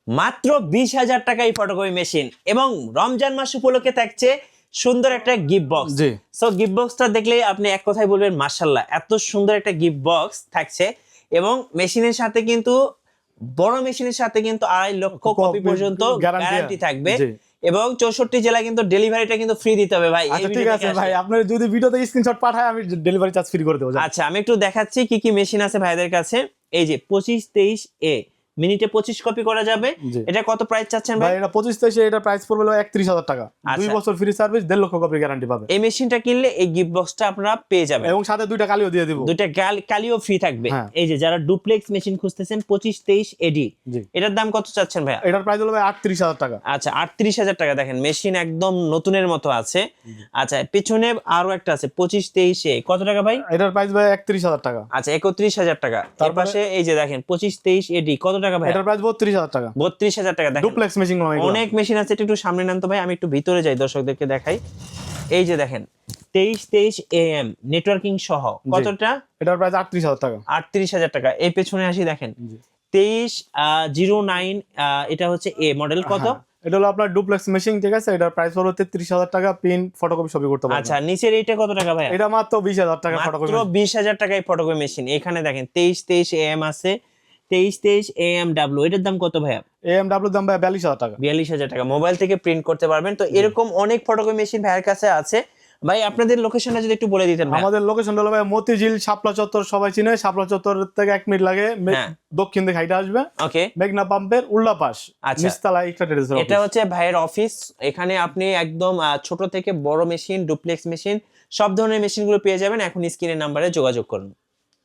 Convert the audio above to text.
মাত্র 20,000 টাকায় photocopy machine এবং রমজান মাস উপলক্ষে থাকছে সুন্দর একটা গিফট বক্স। জি। সো গিফট বক্সটা দেখলে আপনি এক কথায় বলবেন মাশাআল্লাহ, এত সুন্দর একটা গিফট বক্স থাকছে এবং মেশিনের সাথে কিন্তু বড় মেশিনের সাথে কিন্তু 2.5 লক্ষ কপি পর্যন্ত গ্যারান্টি থাকবে এবং 64 জেলা কিন্তু ডেলিভারিটা কিন্তু ফ্রি দিতে হবে ভাই। আচ্ছা ঠিক আছে ভাই, আপনার যদি ভিডিওতে স্ক্রিনশট পাঠায় আমি ডেলিভারি চার্জ ফ্রি করে দেব। আচ্ছা আমি একটু দেখাচ্ছি কি কি মেশিন আছে ভাইদের কাছে। এই যে 2523A মিনিটে 25 কপি করা যাবে। এটা কত প্রাইস চাচ্ছেন ভাই? এটা 2523 এটা প্রাইস পড়বে 31,000 টাকা। 2 বছর ফ্রি সার্ভিস, 1.5 লক্ষ কপি গ্যারান্টি পাবে। এই মেশিনটা কিনলে এই গিফট বক্সটা আপনারা পেয়ে যাবেন এবং সাথে দুইটা কালিও দিয়ে দিব। দুইটা কালিও ফ্রি থাকবে। এই যে যারা ডুপ্লেক্স মেশিন খুঁজতেছেন 2523AD, এটার দাম কত চাচ্ছেন ভাই? এটার প্রাইস হলো 38,000 টাকা। আচ্ছা 38,000 টাকা। দেখেন মেশিন একদম নতুনের মতো আছে। আচ্ছা পেছনে আরো একটা আছে 2523A, কত টাকা ভাই? এটার প্রাইস ভাই 31,000 টাকা। আচ্ছা 31,000 টাকা। তার পাশে এই যে দেখেন 2523AD, কত টাকা ভাই? এটার প্রাইস 32,000 টাকা। 32,000 টাকা। দেখেন ডুপ্লেক্স মেশিন অনেক মেশিন আছে, একটু সামনে নেন তো ভাই, আমি একটু ভিতরে যাই দর্শকদেরকে দেখাই। এই যে দেখেন 2323AM নেটওয়ার্কিং সহ, কতটা? এটার প্রাইস 38,000 টাকা। 38,000 টাকা। এই পেছনে আসি দেখেন 2309, এটা হচ্ছে A মডেল, কত? এটা হলো আপনার ডুপ্লেক্স মেশিন, ঠিক আছে। এটার প্রাইস হলো 33,000 টাকা, প্রিন্ট ফটোকপি সবই করতে পারবেন। আচ্ছা নিচের এইটা কত টাকা ভাই? এটা মাত্র 20,000 টাকা ফটোকপি। মাত্র 20,000 টাকায় ফটোকপি মেশিন। এখানে দেখেন 2323AM আছে, 2323AMW, এটার দাম কত ভাইয়া? AMW দাম ভাই 42,000 টাকা। 42,000 টাকা। মোবাইল থেকে প্রিন্ট করতে পারবেন। তো এরকম অনেক ফটোকপি মেশিন ভাইয়ের কাছে আছে। ভাই আপনাদের লোকেশনটা যদি একটু বলে দিতেন। আমাদের লোকেশন হলো ভাই মতিঝিল শাপলা চত্বর, সবাই চিনে। শাপলা চত্বর থেকে 1 মিনিট লাগে, দক্ষিণ দিকে হাইটা আসবে। ওকে, মেঘনা পাম্পের উল্টা পাশ, নিচতলা একটা ট্রেডার্স। এটা হচ্ছে ভাইয়ের অফিস। এখানে আপনি একদম ছোট থেকে বড় মেশিন, ডুপ্লেক্স মেশিন, সব ধরনের মেশিনগুলো পেয়ে যাবেন। এখন স্ক্রিনের নাম্বারে যোগাযোগ করুন।